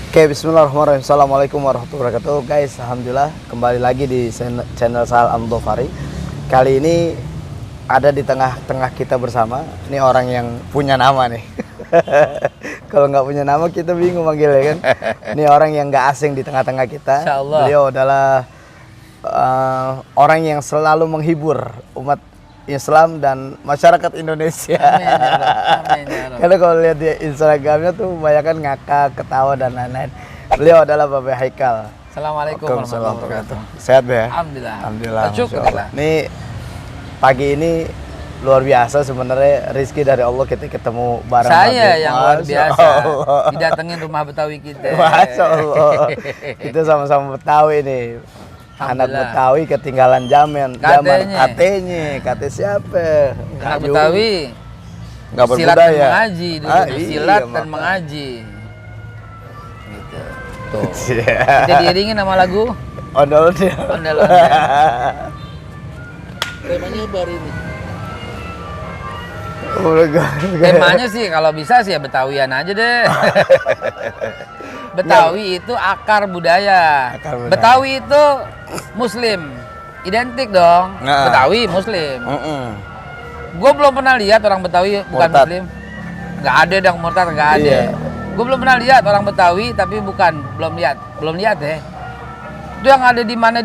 Oke, bismillahirrahmanirrahim. Assalamualaikum warahmatullahi wabarakatuh. Guys, alhamdulillah kembali lagi di channel Sal Amdofari. Kali ini ada di tengah-tengah kita bersama. Ini orang yang punya nama nih. Kalau nggak punya nama kita bingung manggilnya kan. Ini orang yang nggak asing di tengah-tengah kita. Beliau adalah orang yang selalu menghibur umat Islam dan masyarakat Indonesia. Amin, ya Rob. Karena kalau lihat di Instagramnya tuh kebanyakan ngakak, ketawa dan lain-lain. Beliau adalah Babe Haikal. Assalamualaikum warahmatullahi wabarakatuh. Sehat Be? Alhamdulillah. Alhamdulillah. Alhamdulillah. Ini pagi ini luar biasa sebenarnya, rezeki dari Allah kita ketemu bareng. Saya yang luar biasa didatengin rumah Betawi kita. Masya Allah. Kita sama-sama Betawi nih. Anak Betawi ketinggalan zaman katanya siapa? Anak Betawi nggak silat berbudaya. dan mengaji dulu. Silat dan makanya. mengaji gitu. Tuh. Kita diiringin sama lagu Ondel-ondel. Ondel-ondel. Temanya baru ini. Temanya sih kalau bisa sih ya Betawian aja deh. Betawi itu akar budaya. Betawi itu Muslim, identik dong. Betawi Muslim. Gue belum pernah lihat orang Betawi bukan murtad. Muslim. Nggak ada yang murtad, nggak ada. Gue belum pernah lihat orang Betawi tapi belum lihat deh. Itu yang ada di mana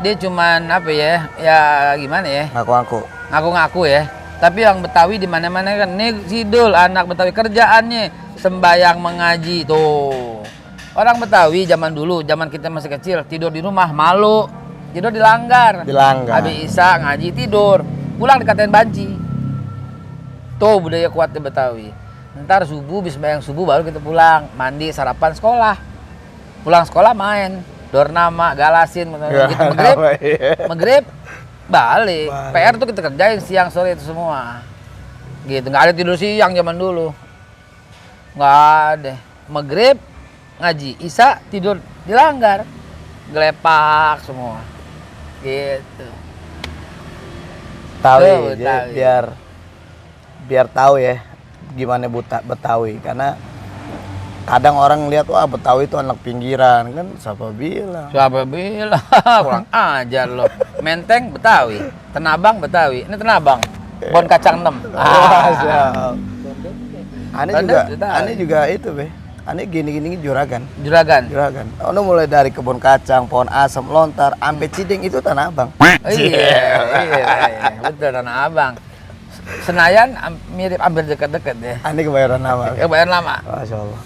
dia cuman apa ya gimana ya? Ngaku-ngaku ya. Tapi yang Betawi di mana-mana kan nih Sidul anak Betawi kerjaannya sembayang mengaji tuh. Orang Betawi zaman dulu, zaman kita masih kecil, tidur di rumah malu. Tidur di langgar. Habis Isya ngaji tidur. Pulang dikatain banci. Tuh budaya kuat di Betawi. Ntar subuh bis sembayang subuh baru kita pulang, mandi, sarapan, sekolah. Pulang sekolah main, dornama, galasin, gitu Maghrib balik. PR tuh kita kerjain siang sore itu semua. Gitu, nggak ada tidur siang zaman dulu. Nggak ada. Maghrib ngaji, Isya tidur di langgar. Gelepak semua. Gitu. Betawi. Biar tahu ya gimana Betawi, karena kadang orang lihat wah Betawi itu anak pinggiran kan, siapa bilang kurang ajar lo. Menteng Betawi, Tenabang Betawi, ini Tenabang Bon Kacang 6. Aneh juga itu Be. Aneh gini Juragan. Ono mulai dari kebun kacang, pohon asam, lontar, sampai Cideng itu Tanah Abang. Iya, betul Tanah Abang. Senayan mirip hampir dekat-dekat ya. Aneh kebayaran lama. Masya Allah.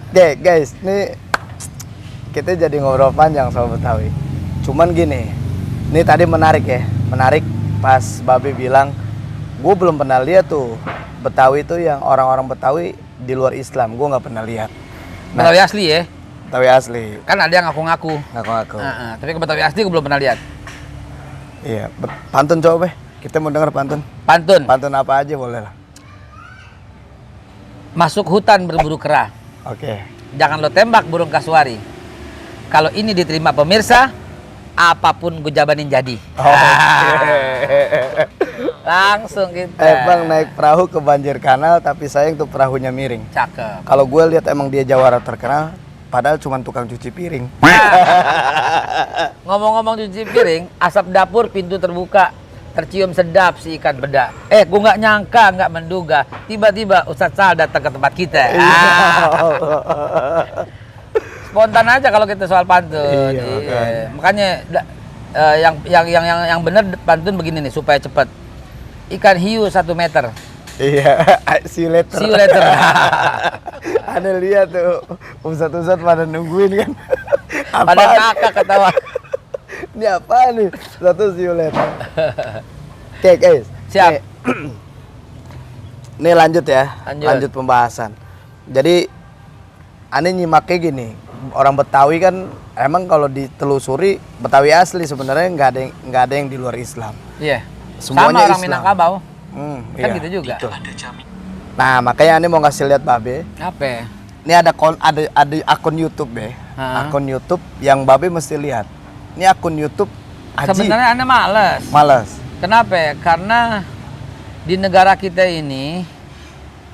Oke guys, ini kita jadi ngobrol panjang soal Betawi. Cuman gini, ini tadi menarik pas Babe bilang, gue belum pernah lihat tuh Betawi itu yang orang-orang Betawi di luar Islam, gue nggak pernah lihat. Betawi asli ya? Betawi asli. Kan ada yang ngaku-ngaku. Tapi ke Betawi asli gue belum pernah lihat. Iya, pantun coba Be. Kita mau dengar pantun. Pantun apa aja boleh lah. Masuk hutan berburu kera. Oke. Jangan lo tembak burung kasuari. Kalau ini diterima pemirsa, apapun gue jabanin jadi. Langsung kita. Bang naik perahu ke banjir kanal, tapi sayang tuh perahunya miring. Cakep. Kalau gue lihat emang dia jawara terkenal, padahal cuma tukang cuci piring. Ngomong-ngomong cuci piring, asap dapur pintu terbuka. Tercium sedap si ikan bedak. Gue nggak nyangka, nggak menduga, tiba-tiba Ustadz Sal datang ke tempat kita. Spontan aja kalau kita soal pantun. Makanya yang benar pantun begini nih supaya cepat. Ikan hiu 1 meter. Iya, see you later. Ada lihat tuh Ustadz pada nungguin kan. Pada kakak ketawa. Ini apa nih? Satu see you later. Oke guys, siap. Ini lanjut pembahasan. Jadi aneh nyimaknya gini, orang Betawi kan emang kalau ditelusuri Betawi asli sebenarnya nggak ada yang di luar Islam. Iya. Semuanya sama orang Islam. Minangkabau. Kan iya. gitu juga. Nah makanya aneh mau ngasih lihat Babe. Apa? Ini ada akun YouTube Be. Akun YouTube yang Babe mesti lihat. Ini akun YouTube Haji. Sebenarnya Anda malas. Kenapa? Karena di negara kita ini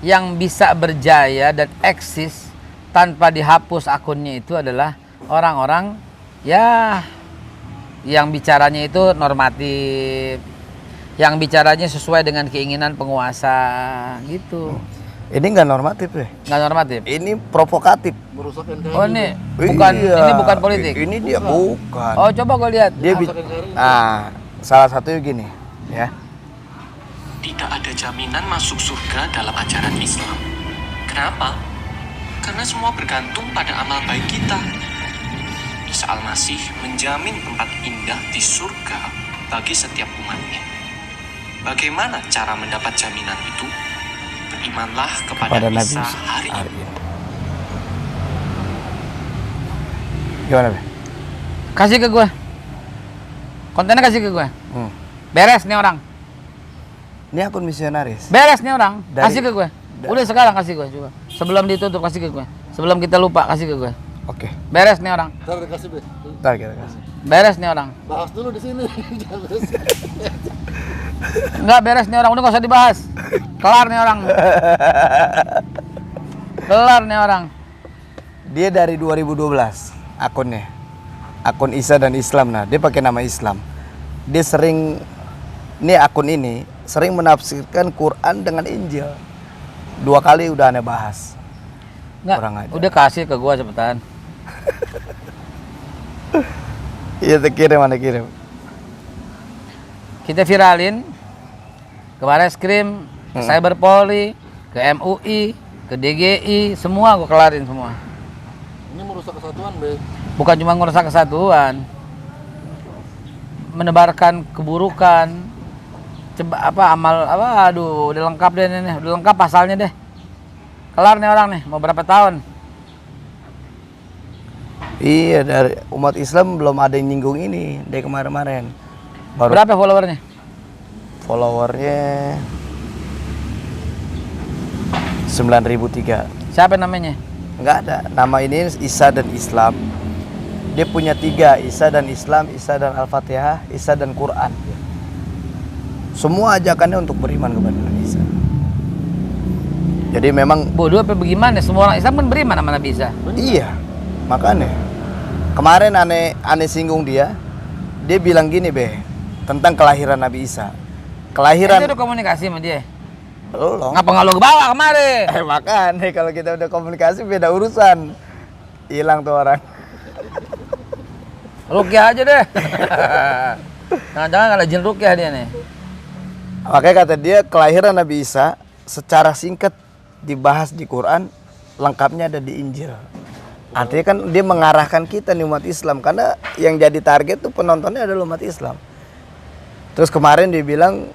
yang bisa berjaya dan eksis tanpa dihapus akunnya itu adalah orang-orang ya yang bicaranya itu normatif, yang bicaranya sesuai dengan keinginan penguasa gitu. Ini nggak normatif deh. Nggak normatif. Ini provokatif. Oh ini bukan, Iya. ini bukan politik. Ini dia bukan. Oh coba gue lihat. Dia salah satunya gini, ya. Tidak ada jaminan masuk surga dalam ajaran Islam. Kenapa? Karena semua bergantung pada amal baik kita. Isa Al-Masih menjamin tempat indah di surga bagi setiap umatnya. Bagaimana cara mendapat jaminan itu? Berimanlah kepada Nabi Isa hari ini. Gimana, Be? Kasih ke gue. Kontennya kasih ke gue. Beres nih orang. Ini akun misionaris. Beres nih orang. Dari- Kasih ke gue. Udah sekarang kasih gue coba. Sebelum ditutup kasih ke gue. Sebelum kita lupa kasih ke gue. Oke. Beres nih orang. Ntar dikasih, Be. Ntar kita kasih. Beres nih orang. Bahas dulu di sini. Enggak beres nih orang. Udah gak usah dibahas. Kelar nih orang. Kelar nih orang. Dia dari 2012 akunnya. Akun Isa dan Islam. Nah, dia pakai nama Islam. Dia sering akun ini sering menafsirkan Quran dengan Injil. 2 kali udah aneh bahas. Enggak. Kurang ajar. Udah kasih ke gue cepetan. Iya, kirim mana kirim. Kita viralin ke Bareskrim, ke Cyberpolri, ke MUI, ke DGI, semua gue kelarin semua. Ini merusak kesatuan, Be. Bukan cuma ngerusak kesatuan, menebarkan keburukan, aduh udah lengkap deh ini, udah lengkap pasalnya deh. Kelar nih orang nih, mau berapa tahun? Iya, dari umat Islam belum ada yang nyinggung ini dari kemarin-kemarin. Baru Berapa followernya? followernya 9.003. Siapa namanya? Enggak ada. Nama ini Isa dan Islam. Dia punya 3, Isa dan Islam, Isa dan Al-Fatihah, Isa dan Quran. Semua ajakannya untuk beriman kepada Nabi Isa. Jadi memang Bodoh apa bagaimana? Semua orang Islam kan beriman sama Nabi Isa. iya. Makanya kemarin aneh singgung dia bilang gini, Be, tentang kelahiran Nabi Isa. Kelahiran Itu udah komunikasi sama dia. lo. Ngapa nggak lo ke bawah kemarin? Makanya kalau kita udah komunikasi beda urusan. Hilang tuh orang. Rukyah aja deh. Jangan-jangan ada jin rukyah dia nih. Makanya kata dia kelahiran Nabi Isa secara singkat dibahas di Quran, lengkapnya ada di Injil. Artinya kan dia mengarahkan kita nih umat Islam, karena yang jadi target tuh penontonnya adalah umat Islam. Terus kemarin dia bilang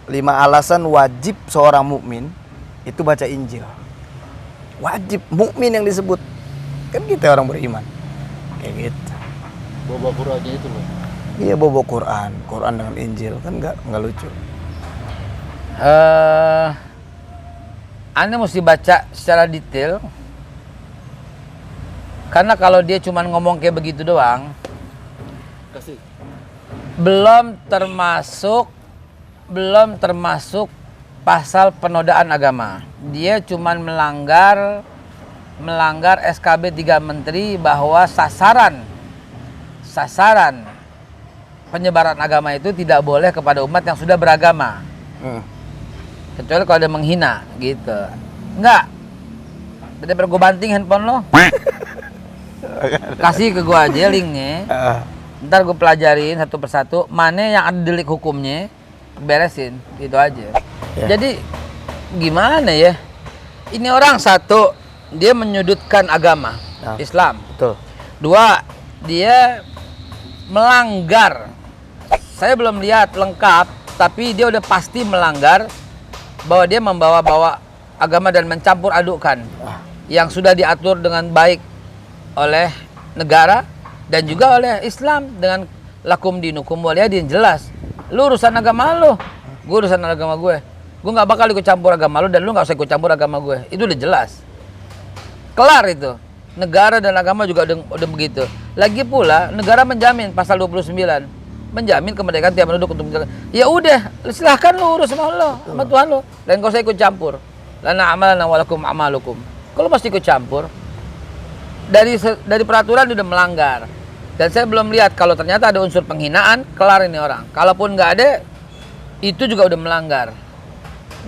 5 alasan wajib seorang mukmin itu baca Injil. Wajib, mukmin yang disebut. Kan kita orang beriman. Kayak gitu. Bawa Qurannya itu loh. Iya, bobo Quran dengan Injil kan nggak lucu. Anda mesti baca secara detail. Karena kalau dia cuma ngomong kayak begitu doang, Kasih. belum termasuk pasal penodaan agama. Dia cuma melanggar SKB 3 Menteri bahwa sasaran penyebaran agama itu tidak boleh kepada umat yang sudah beragama. Kecuali kalau ada menghina gitu. Enggak. Daripada gue banting handphone lo. Kasih ke gue aja linknya. Ntar gue pelajarin satu persatu mana yang ada delik hukumnya, beresin gitu aja. Ya. Jadi gimana ya? Ini orang satu dia menyudutkan agama Islam. Betul. 2, dia melanggar. Saya belum lihat lengkap, tapi dia udah pasti melanggar bahwa dia membawa-bawa agama dan mencampur adukkan yang sudah diatur dengan baik oleh negara dan juga oleh Islam dengan lakum dinukum waliyadin. Jelas lu urusan agama lu, gue urusan agama gue nggak bakal ikut campur agama lu dan lu nggak usah ikut campur agama gue. Itu udah jelas, kelar itu. Negara dan agama juga udah begitu. Lagi pula negara menjamin pasal 29 menjamin kemerdekaan tiap penduduk untuk menjaga. Ya udah, silahkan lu urus sama Allah, sama Tuhan lu, dan kau usah ikut campur. Lana amalan walakum amalukum. Kalau pasti ikut campur, dari peraturan udah melanggar. Dan saya belum lihat kalau ternyata ada unsur penghinaan, kelar ini orang. Kalaupun nggak ada, itu juga udah melanggar.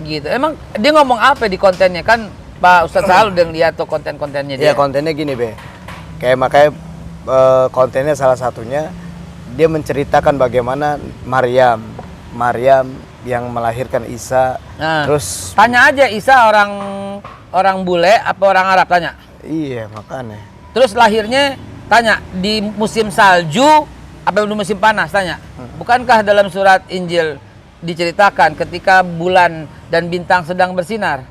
Gitu. Emang dia ngomong apa di kontennya kan Pak Ustadz Sahal udah lihat tuh konten-kontennya dia. Iya, kontennya gini, Be. Kayak makanya kontennya salah satunya dia menceritakan bagaimana Maryam yang melahirkan Isa. Nah, Terus tanya aja Isa orang bule apa orang Arab, tanya. iya, makanya. Terus lahirnya tanya di musim salju apa di musim panas, tanya. Bukankah dalam surat Injil diceritakan ketika bulan dan bintang sedang bersinar?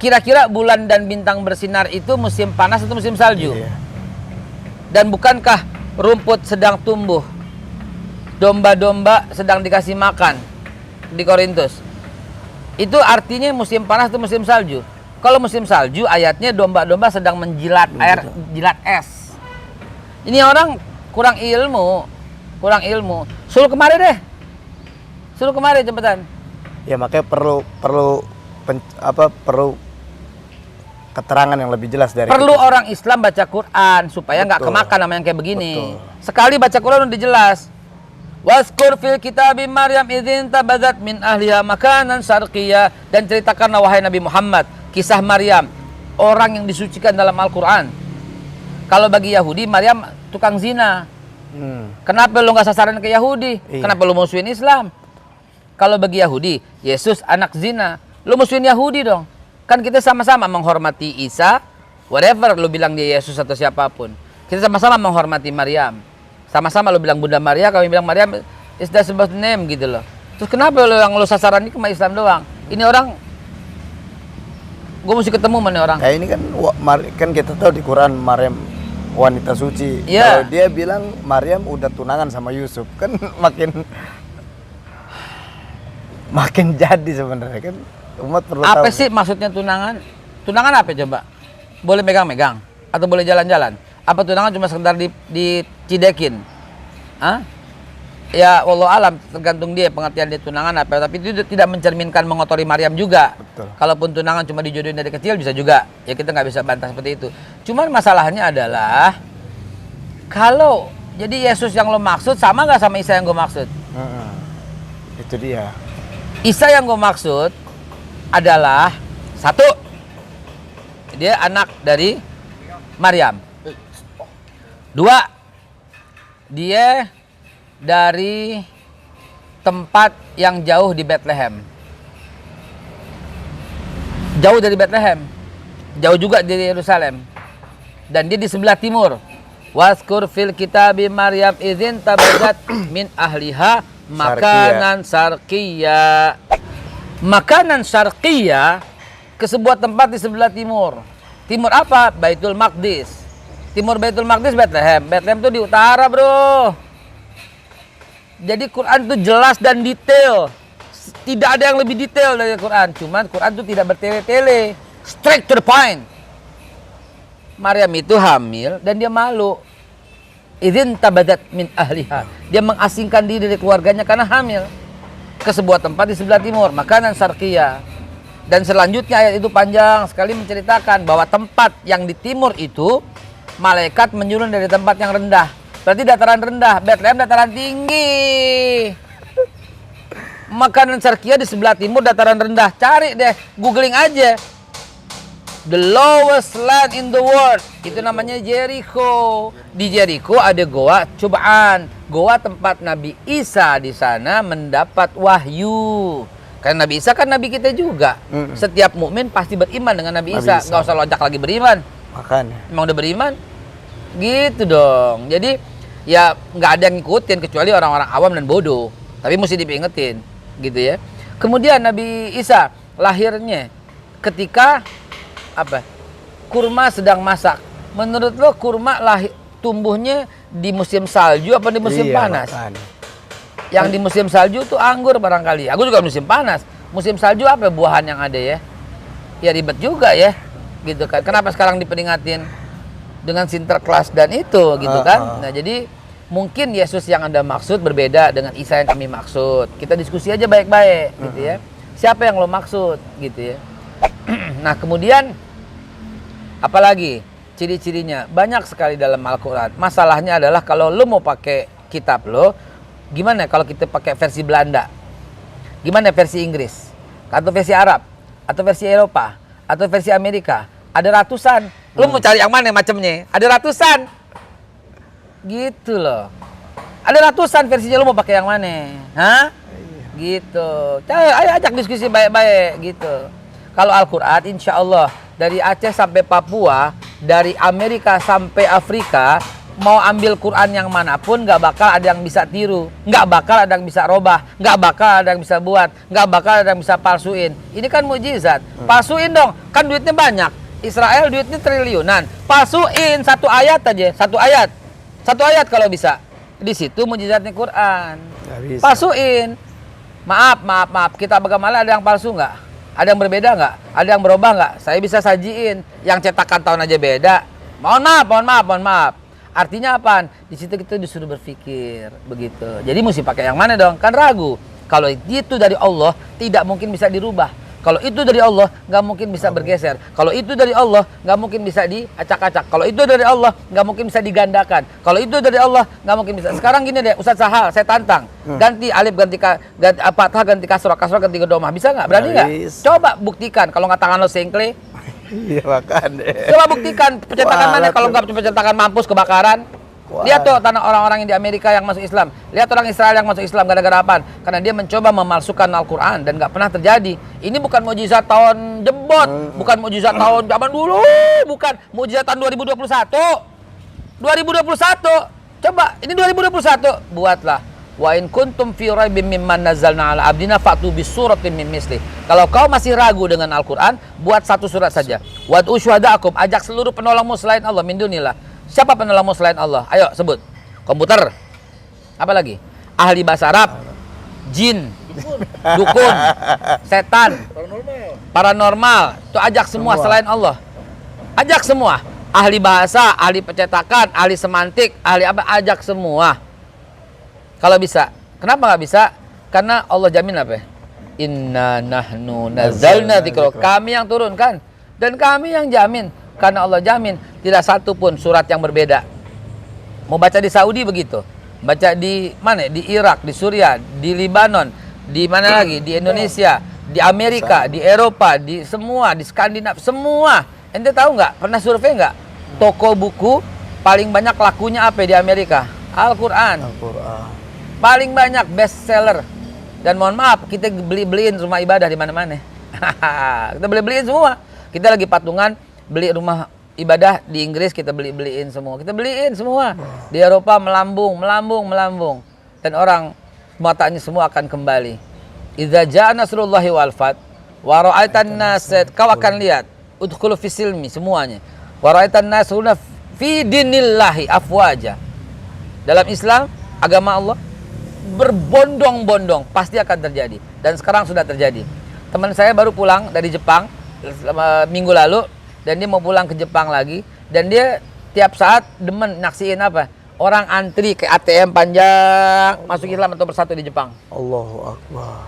Kira-kira bulan dan bintang bersinar itu musim panas atau musim salju? Iya. Dan bukankah rumput sedang tumbuh? Domba-domba sedang dikasih makan di Korintus. Itu artinya musim panas atau musim salju? Kalau musim salju ayatnya domba-domba sedang menjilat air, jilat es. Ini orang kurang ilmu. Suruh kemari deh. Suruh kemari cepetan. Ya makanya perlu keterangan yang lebih jelas dari Perlu kita. orang Islam baca Quran supaya nggak Betul. kemakan sama yang kayak begini. Betul. Sekali baca Quran udah jelas. Waskur fil kitabi Maryam idzin tabazat min ahliha makanan syarqiyya, dan ceritakanlah wahai Nabi Muhammad kisah Maryam, orang yang disucikan dalam Al-Qur'an. Kalau bagi Yahudi Maryam tukang zina. Kenapa lu nggak sasaran ke Yahudi? Iya. Kenapa lu musuhin Islam? Kalau bagi Yahudi, Yesus anak zina. Lu musuhin Yahudi dong. Kan kita sama-sama menghormati Isa, whatever lu bilang dia Yesus atau siapapun. Kita sama-sama menghormati Maryam. Sama-sama lu bilang Bunda Maria, kami bilang Maryam is the sebut name gitu loh. Terus kenapa lu yang lu sasaran ini cuma Islam doang? Ini orang, gue mesti ketemu mana orang. Kayak ini kan kita tahu di Quran Maryam wanita suci. Iya. Kalau dia bilang Maryam udah tunangan sama Yusuf, kan makin jadi sebenarnya kan. Umat perlu Apa tahu. sih maksudnya tunangan? Tunangan apa coba? Boleh megang-megang atau boleh jalan-jalan? Apa tunangan cuma sekedar dicidekin? Hah? Ya Allah alam, tergantung dia pengertian dia tunangan apa. Tapi itu tidak mencerminkan mengotori Maryam juga. Betul. Kalaupun tunangan cuma dijodohin dari kecil bisa juga. Ya kita nggak bisa bantah seperti itu. Cuman masalahnya adalah kalau jadi Yesus yang lo maksud sama nggak sama Isa yang gue maksud? Itu dia. Isa yang gue maksud adalah satu, dia anak dari Maryam. Dua, dia dari tempat yang jauh di Bethlehem. Jauh dari Bethlehem, jauh juga dari Yerusalem. Dan dia di sebelah timur. Waskur fil kitabi Maryam idzin tabazat min ahliha makanan syarqiyya. Makanan syarqiyya ke sebuah tempat di sebelah timur. Timur apa? Baitul Maqdis. Timur Baitul Maqdis Bethlehem. Bethlehem itu di utara, bro. Jadi Quran itu jelas dan detail. Tidak ada yang lebih detail dari Quran. Cuman Quran itu tidak bertele-tele. Straight to the point. Maryam itu hamil dan dia malu. Idzin tabadat min ahliha. Dia mengasingkan diri dari keluarganya karena hamil. Ke sebuah tempat di sebelah timur. Makanan syarqiyya. Dan selanjutnya ayat itu panjang sekali menceritakan bahwa tempat yang di timur itu malaikat menyuruh dari tempat yang rendah. Berarti dataran rendah. Bethlehem dataran tinggi. Makanan syarqiyya di sebelah timur dataran rendah. Cari deh, googling aja. The lowest land in the world. Itu namanya Jericho. Di Jericho ada goa cobaan. Goa tempat Nabi Isa di sana mendapat wahyu. Karena Nabi Isa kan Nabi kita juga. Setiap mukmin pasti beriman dengan Nabi Isa. Nggak usah lonjak lagi beriman. Makanya. Emang udah beriman? Gitu dong. Jadi ya nggak ada yang ngikutin kecuali orang-orang awam dan bodoh. Tapi mesti diingetin, gitu ya. Kemudian Nabi Isa lahirnya ketika apa? Kurma sedang masak. Menurut lo kurma tumbuhnya di musim salju apa di musim panas? Makanya. Yang di musim salju tuh anggur barangkali. Aku juga musim panas. Musim salju apa buahan yang ada ya? Ya ribet juga ya. Gitu kan. Kenapa sekarang diperingatin dengan Sinterklas dan itu gitu kan? Nah, jadi mungkin Yesus yang Anda maksud berbeda dengan Isa yang kami maksud. Kita diskusi aja baik-baik gitu ya. Siapa yang lo maksud gitu ya. Nah, kemudian apalagi ciri-cirinya banyak sekali dalam Al-Quran. Masalahnya adalah kalau lo mau pakai kitab lo, gimana kalau kita pakai versi Belanda? Gimana versi Inggris? Atau versi Arab? Atau versi Eropa? Atau versi Amerika? Ada ratusan. Lo mau cari yang mana macamnya? Ada ratusan. Gitu loh. Ada ratusan versinya, lo mau pakai yang mana? Hah? Gitu. Ayo ajak diskusi baik-baik gitu. Kalau Al-Quran insya Allah dari Aceh sampai Papua, dari Amerika sampai Afrika, mau ambil Quran yang manapun nggak bakal ada yang bisa tiru, nggak bakal ada yang bisa robah, nggak bakal ada yang bisa buat, nggak bakal ada yang bisa palsuin. Ini kan mukjizat. Palsuin dong, kan duitnya banyak. Israel duitnya triliunan. Palsuin satu ayat aja, satu ayat kalau bisa. Di situ mukjizatnya Quran. Palsuin. Maaf. Kita bagaimana ada yang palsu nggak? Ada yang berbeda nggak? Ada yang berubah nggak? Saya bisa sajiin. Yang cetakan tahun aja beda. Mohon maaf. Artinya apa? Di situ kita disuruh berpikir begitu. Jadi mesti pakai yang mana dong? Kan ragu. Kalau itu dari Allah tidak mungkin bisa dirubah. Kalau itu dari Allah nggak mungkin bisa bergeser. Kalau itu dari Allah nggak mungkin bisa diacak-acak. Kalau itu dari Allah nggak mungkin bisa digandakan. Kalau itu dari Allah nggak mungkin bisa. Sekarang gini deh, Ustadz Sahal, saya tantang. Ganti alif, ganti fathah, ganti kasroh, ganti domah. Bisa nggak? Berani nggak? Coba buktikan. Kalau nggak tangan lo sengkle. Iya makan deh. Coba buktikan pencetakan mana. Kalau nggak pencetakan mampus kebakaran. Lihat tuh tanah orang-orang yang di Amerika yang masuk Islam. Lihat orang Israel yang masuk Islam gara-gara apa? Karena dia mencoba memalsukan Al-Quran dan nggak pernah terjadi. Ini bukan mukjizat tahun jebot, bukan mukjizat tahun zaman dulu, bukan mukjizat tahun 2021. 2021. Coba ini 2021 buatlah. Wa in kuntum fi raibim mimman nazzalna ala abdina fa'tu bisuratin min misli. Kalau kau masih ragu dengan Al-Quran, buat satu surat saja. Wad'u syuhada'akum, ajak seluruh penolongmu selain Allah min dunillah. Siapa penolongmu selain Allah? Ayo sebut. Komputer. Apa lagi? Ahli bahasa Arab. Jin. Dukun. Setan. Paranormal. Itu ajak semua selain Allah. Ajak semua. Ahli bahasa, ahli percetakan, ahli semantik, ahli apa? Ajak semua. Kalau bisa. Kenapa nggak bisa? Karena Allah jamin apa? Inna nahnu nazzalna dzikra. Kami yang turunkan. Dan kami yang jamin. Karena Allah jamin tidak satu pun surat yang berbeda. Mau baca di Saudi begitu, baca di mana? Di Irak, di Suriah, di Libanon, di mana lagi? Di Indonesia, di Amerika, di Eropa, di semua, di Skandinavia, semua. Ente tahu nggak? Pernah survei nggak? Toko buku paling banyak lakunya apa di Amerika? Al-Quran. Paling banyak best seller. Dan mohon maaf, kita beliin rumah ibadah di mana-mana. Kita beliin semua. Kita lagi patungan beli rumah ibadah di Inggris, kita beliin semua. Kita beliin semua. Di Eropa melambung. Dan orang matanya semua akan kembali. Idza jaa nasrullahi wal fath wa ra'aitan nas, kau akan lihat udkhulu fis silmi semuanya. Wa ra'aitan nas fi dinillahi afwaja. Dalam Islam, agama Allah berbondong-bondong pasti akan terjadi dan sekarang sudah terjadi. Teman saya baru pulang dari Jepang minggu lalu. Dan dia mau pulang ke Jepang lagi. Dan dia tiap saat demen naksiin apa? Orang antri ke ATM panjang masuk Islam atau bersatu di Jepang. Allahu Akbar.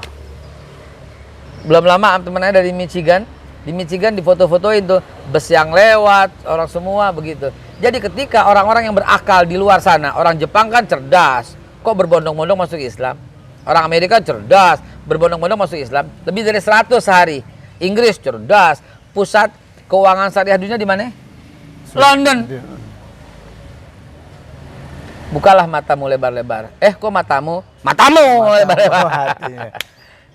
Belum lama temennya dari Michigan. Di Michigan difoto-fotoin tuh bus yang lewat, orang semua begitu. Jadi ketika orang-orang yang berakal di luar sana, orang Jepang kan cerdas. Kok berbondong-bondong masuk Islam? Orang Amerika cerdas, berbondong-bondong masuk Islam. Lebih dari 100 sehari. Inggris cerdas, pusat keuangan syariah dunia di mana? London. Bukalah matamu lebar-lebar. Kok matamu? Matamu lebar-lebar.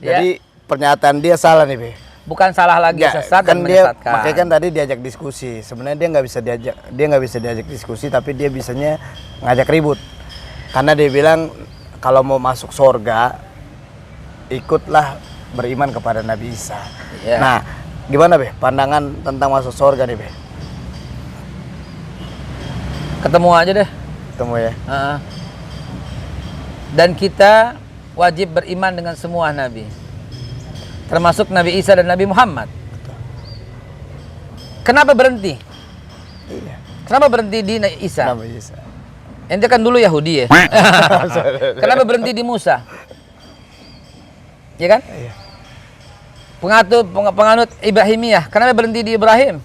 Jadi pernyataan dia salah nih, Be. Bukan salah lagi, sesat kan dan dia, menyesatkan. makanya kan tadi diajak diskusi. Sebenarnya dia nggak bisa diajak diskusi, tapi dia bisanya ngajak ribut. Karena dia bilang kalau mau masuk surga, ikutlah beriman kepada Nabi Isa. Yeah. Nah, gimana, Be? Pandangan tentang masuk surga nih, Be? Ketemu aja deh. Ketemu ya. Dan kita wajib beriman dengan semua Nabi. Termasuk Nabi Isa dan Nabi Muhammad. Kenapa berhenti? Iya. Kenapa berhenti di Isa? Nabi Isa. Ente kan dulu Yahudi ya. Kenapa berhenti di Musa? Ya kan? Iya. Penganut Ibrahimiyah, kenapa berhenti di Ibrahim?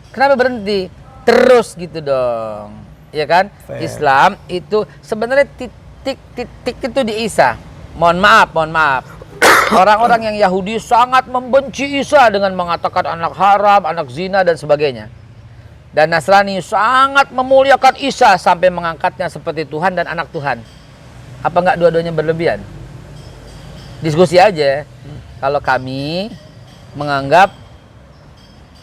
Kenapa berhenti? Terus gitu dong. Ya kan? Fair. Islam itu sebenarnya titik itu di Isa. Mohon maaf. Orang-orang yang Yahudi sangat membenci Isa dengan mengatakan anak haram, anak zina dan sebagainya. Dan Nasrani sangat memuliakan Isa sampai mengangkatnya seperti Tuhan dan anak Tuhan. Apa enggak dua-duanya berlebihan? Diskusi aja. Kalau kami menganggap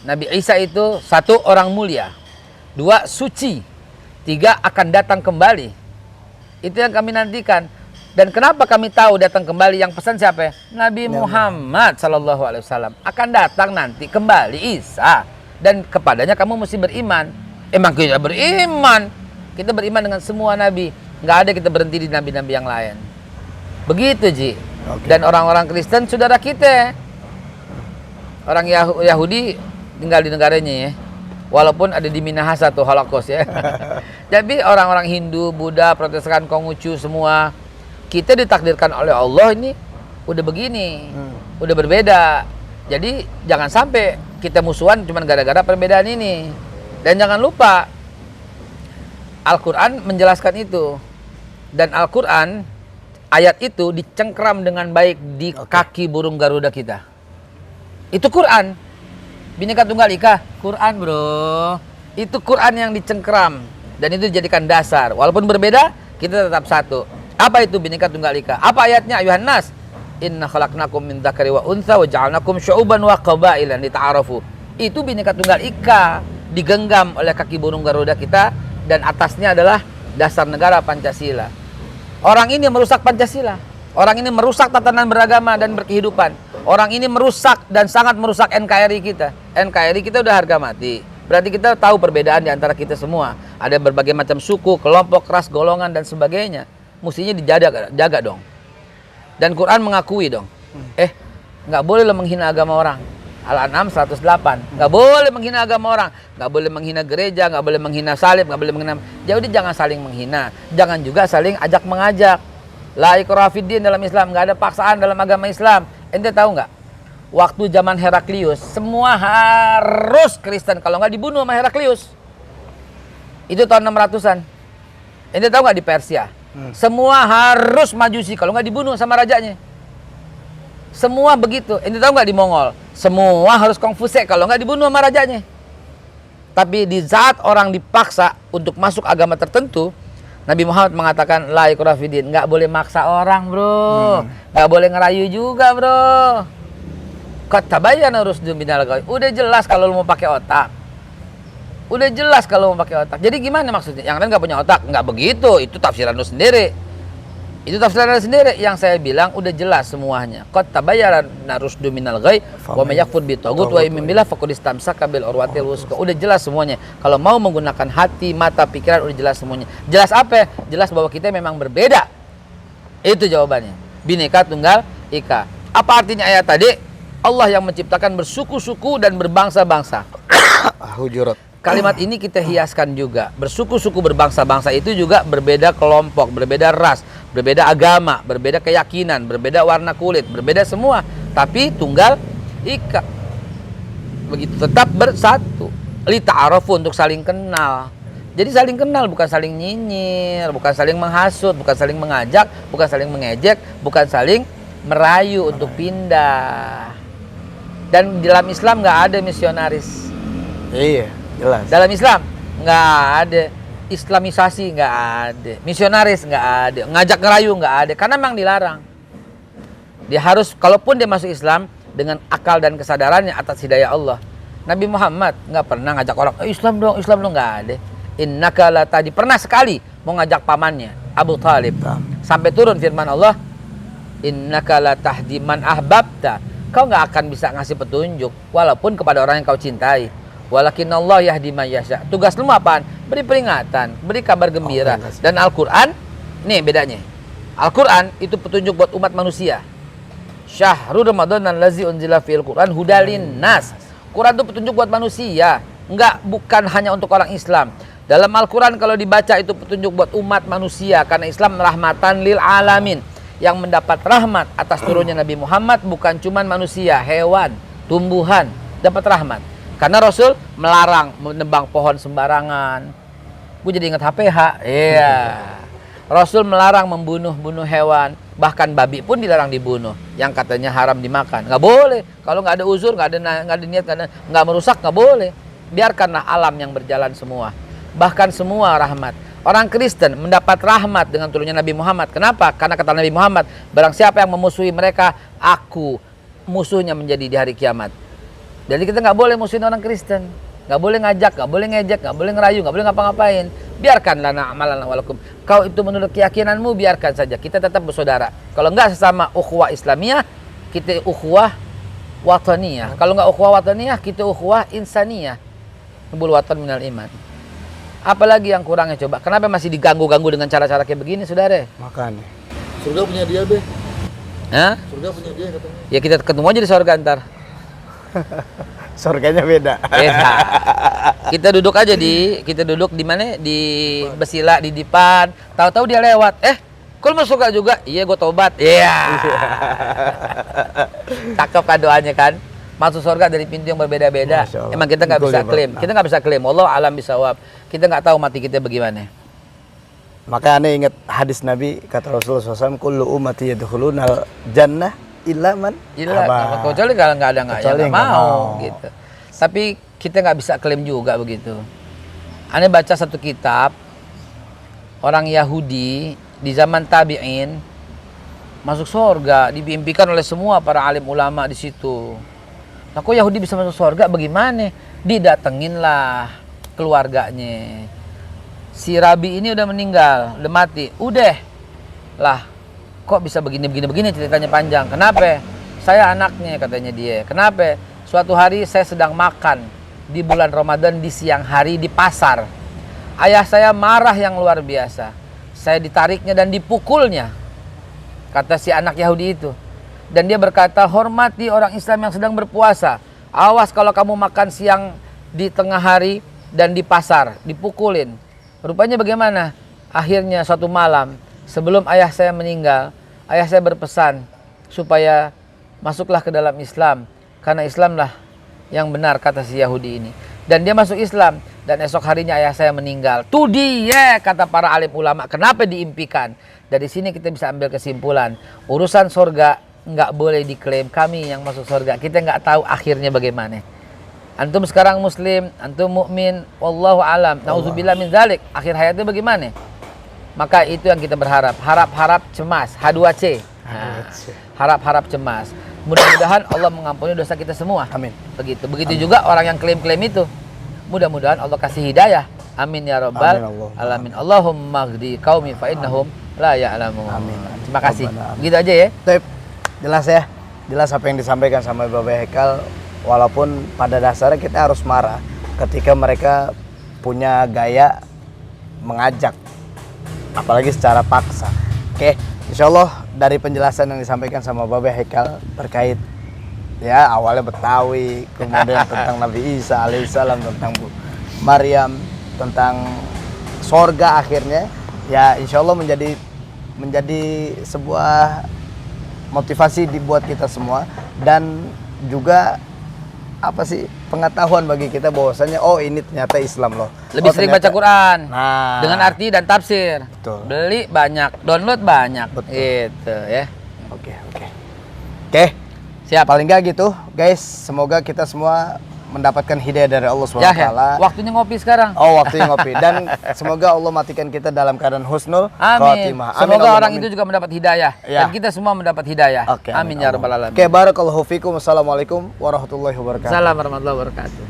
Nabi Isa itu 1 orang mulia, 2 suci, 3 akan datang kembali. Itu yang kami nantikan. Dan kenapa kami tahu datang kembali? Yang pesan siapa? Nabi Muhammad sallallahu alaihi wasallam akan datang nanti kembali Isa. Dan kepadanya kamu mesti beriman. Emang kita beriman. Kita beriman dengan semua nabi. Nggak ada kita berhenti di nabi-nabi yang lain. Begitu, Ji. Dan orang-orang Kristen saudara kita. Orang Yahudi tinggal di negaranya ya. Walaupun ada di Minahasa tuh Holocaust ya. Jadi orang-orang Hindu, Buddha, Protestan, Konghucu semua. Kita ditakdirkan oleh Allah ini udah begini. Udah berbeda. Jadi jangan sampai kita musuhan cuma gara-gara perbedaan ini. Dan jangan lupa Al-Quran menjelaskan itu. Dan Al-Quran ayat itu dicengkram dengan baik di kaki burung Garuda kita. Itu Quran. Bhinneka Tunggal Ika, Quran bro. Itu Quran yang dicengkram. Dan itu dijadikan dasar. Walaupun berbeda, kita tetap satu. Apa itu Bhinneka Tunggal Ika? Apa ayatnya? Ayuhan nas, inna khalaqnakum min dzakari wa untha wa ja'alnakum syu'uban wa qabailan lita'arafu. Itu Bhinneka Tunggal Ika digenggam oleh kaki burung Garuda kita dan atasnya adalah dasar negara Pancasila. Orang ini merusak Pancasila. Orang ini merusak tatanan beragama dan berkehidupan. Orang ini merusak dan sangat merusak NKRI kita. NKRI kita udah harga mati. Berarti kita tahu perbedaan di antara kita semua. Ada berbagai macam suku, kelompok, ras, golongan dan sebagainya. Mestinya jaga dong. Dan Quran mengakui dong. Nggak boleh lo menghina agama orang. Al-An'am 108. Nggak boleh menghina agama orang. Nggak boleh menghina gereja, nggak boleh menghina salib, nggak boleh menghina. Jadi jangan saling menghina. Jangan juga saling ajak mengajak. La ikraha fiddin dalam Islam. Nggak ada paksaan dalam agama Islam. Ente tahu nggak? Waktu zaman Heraklius, semua harus Kristen. Kalau nggak dibunuh sama Heraklius. Itu tahun 600-an. Ente tahu nggak di Persia? Semua harus Majusi. Kalau nggak dibunuh sama rajanya. Semua begitu. Ente tahu nggak di Mongol? Semua harus Konfuse. Kalau nggak dibunuh sama rajanya. Tapi di saat orang dipaksa untuk masuk agama tertentu, Nabi Muhammad mengatakan la ikraha fiddin, nggak boleh maksa orang bro, nggak boleh ngerayu juga bro. Qad tabayyana rusdu minal ghayy. Udah jelas kalau lu mau pakai otak. Udah jelas kalau mau pakai otak. Jadi gimana maksudnya? Yang lain nggak punya otak? Nggak begitu. Itu tafsiran lu sendiri. Itu tafsiran lu sendiri. Yang saya bilang udah jelas semuanya. Qad tabayyana rusdu minal ghayy wa may yakfur bitaghut wa yu'min billah faqad istamsaka bil urwatil wuthqa. Udah jelas semuanya. Kalau mau menggunakan hati, mata, pikiran udah jelas semuanya. Jelas apa? Jelas bahwa kita memang berbeda. Itu jawabannya. Bhinneka Tunggal Ika. Apa artinya ayat tadi? Allah yang menciptakan bersuku-suku dan berbangsa-bangsa. Hujurat. Kalimat ini kita hiaskan juga. Bersuku-suku berbangsa-bangsa itu juga berbeda kelompok, berbeda ras, berbeda agama, berbeda keyakinan, berbeda warna kulit, berbeda semua. Tapi tunggal ika. Begitu tetap bersatu. Li ta'arafu untuk saling kenal. Jadi saling kenal bukan saling nyinyir, bukan saling menghasut, bukan saling mengajak, bukan saling mengejek, bukan saling merayu untuk pindah. Dan dalam Islam nggak ada misionaris. Iya, jelas. Dalam Islam nggak ada Islamisasi, nggak ada misionaris, nggak ada ngajak ngerayu, nggak ada, karena memang dilarang. Dia harus, kalaupun dia masuk Islam dengan akal dan kesadarannya atas hidayah Allah. Nabi Muhammad nggak pernah ngajak orang Islam dong, nggak ada. Innaka la tahdi, pernah sekali mau ngajak pamannya Abu Thalib, sampai turun firman Allah, innaka la tahdi man ahbabta. Kau nggak akan bisa ngasih petunjuk walaupun kepada orang yang kau cintai. Walakin Allah yahdi man yasha. Tugas lu apaan? Beri peringatan, beri kabar gembira. Dan Al-Quran, nih bedanya. Al-Quran itu petunjuk buat umat manusia. Syahrul Ramadan allazi unzila fil Quran hudalin nas. Quran itu petunjuk buat manusia, bukan hanya untuk orang Islam. Dalam Al-Quran kalau dibaca itu petunjuk buat umat manusia, karena Islam rahmatan lil alamin. Yang mendapat rahmat atas turunnya Nabi Muhammad bukan cuma manusia, hewan, tumbuhan dapat rahmat. Karena Rasul melarang menebang pohon sembarangan. Gue jadi ingat HPH. Iya. Rasul melarang membunuh hewan. Bahkan babi pun dilarang dibunuh. Yang katanya haram dimakan. Nggak boleh. Kalau nggak ada uzur, nggak ada niat, nggak merusak, nggak boleh. Biarkanlah alam yang berjalan semua. Bahkan semua rahmat. Orang Kristen mendapat rahmat dengan turunnya Nabi Muhammad. Kenapa? Karena kata Nabi Muhammad, barang siapa yang memusuhi mereka, aku musuhnya menjadi di hari kiamat. Jadi kita nggak boleh musuhin orang Kristen. Nggak boleh ngajak, nggak boleh ngejek, nggak boleh ngerayu, nggak boleh ngapa-ngapain. Biarkanlah na'amalan walakum. Kau itu menurut keyakinanmu, biarkan saja. Kita tetap bersaudara. Kalau nggak sesama ukhuwah Islamiyah, kita ukhuwah wataniyah. Kalau nggak ukhuwah wataniyah, kita ukhuwah insaniyah. Nubul watan minal iman. Apalagi yang kurangnya coba? Kenapa masih diganggu-ganggu dengan cara-cara kayak begini, saudara? Makanya. Surga punya dia, Be. Hah? Surga punya dia katanya. Ya kita ketemu aja di surga ntar. Surganya beda. Beda. Kita duduk aja kita duduk di mana? Di Besila, di depan. Tahu-tahu dia lewat. Kau masuk surga juga? Iya, gue tobat. Iya. Cakep kan doanya kan? Masuk surga dari pintu yang berbeda-beda. Emang kita nggak bisa klaim. Kita nggak bisa klaim. Allah alam bisawab. Kita nggak tahu mati kita bagaimana. Maka aneh ingat hadis Nabi, kata Rasulullah SAW, kullu ummati yadkhulunal jannah illa man aba. Kecuali kalau nggak ada yang mau mau. gitu. Tapi kita nggak bisa klaim juga begitu. Aneh baca satu kitab orang Yahudi di zaman tabi'in masuk surga, diimpikan oleh semua para alim ulama di situ. Nah, kok Yahudi bisa masuk surga? Bagaimana? Didatenginlah keluarganya. Si Rabi ini udah meninggal, udah mati. Udah lah, kok bisa begini ceritanya panjang. Kenapa? Saya anaknya, katanya dia. Kenapa? Suatu hari saya sedang makan di bulan Ramadan di siang hari di pasar. Ayah saya marah yang luar biasa. Saya ditariknya dan dipukulnya, kata si anak Yahudi itu. Dan dia berkata, hormati orang Islam yang sedang berpuasa. Awas kalau kamu makan siang di tengah hari dan di pasar, dipukulin. Rupanya bagaimana? Akhirnya suatu malam sebelum ayah saya meninggal, ayah saya berpesan supaya masuklah ke dalam Islam. Karena Islamlah yang benar, kata si Yahudi ini. Dan dia masuk Islam. Dan esok harinya ayah saya meninggal. Tuh dia, kata para alim ulama. Kenapa diimpikan? Dari sini kita bisa ambil kesimpulan. Urusan surga nggak boleh diklaim. Kami yang masuk surga, kita nggak tahu akhirnya bagaimana. Antum sekarang muslim, antum mukmin, wallahu alam. Nauzubillah min zalik. Akhir hayatnya bagaimana? Maka itu yang kita berharap. Harap-harap cemas. H2C. Harap-harap cemas. Mudah-mudahan Allah mengampuni dosa kita semua. Amin. Begitu juga orang yang klaim-klaim itu. Mudah-mudahan Allah kasih hidayah. Amin ya rabbal alamin. Allahumma ghdi qaumi fa innahum la ya'lamun. Amin. Terima kasih. Rabbana. Begitu aja ya. Tep, jelas ya. Jelas apa yang disampaikan sama Bapak Haikal. Walaupun pada dasarnya kita harus marah ketika mereka punya gaya mengajak, apalagi secara paksa. Oke, insya Allah dari penjelasan yang disampaikan sama Bapak Haikal terkait ya awalnya Betawi, kemudian tentang Nabi Isa alaihissalam, tentang Bu Maryam, tentang sorga akhirnya, ya insya Allah menjadi sebuah motivasi dibuat kita semua, dan juga apa sih, pengetahuan bagi kita bahwasanya oh ini ternyata Islam loh. Lebih sering baca Quran. Nah, dengan arti dan tafsir. Betul. Beli banyak, download banyak. Betul. Gitu ya. Oke. Siap. Paling nggak gitu, guys. Semoga kita semua mendapatkan hidayah dari Allah SWT. Ya. Waktunya ngopi sekarang. Oh, waktunya ngopi. Dan semoga Allah matikan kita dalam keadaan husnul Amin. khotimah. Semoga orang amin. itu juga mendapat hidayah. Ya. Dan kita semua mendapat hidayah. Oke, amin ya rabbal alamin. Oke, barakallahu fikum. Wassalamualaikum warahmatullahi wabarakatuh. Assalamualaikum warahmatullahi wabarakatuh.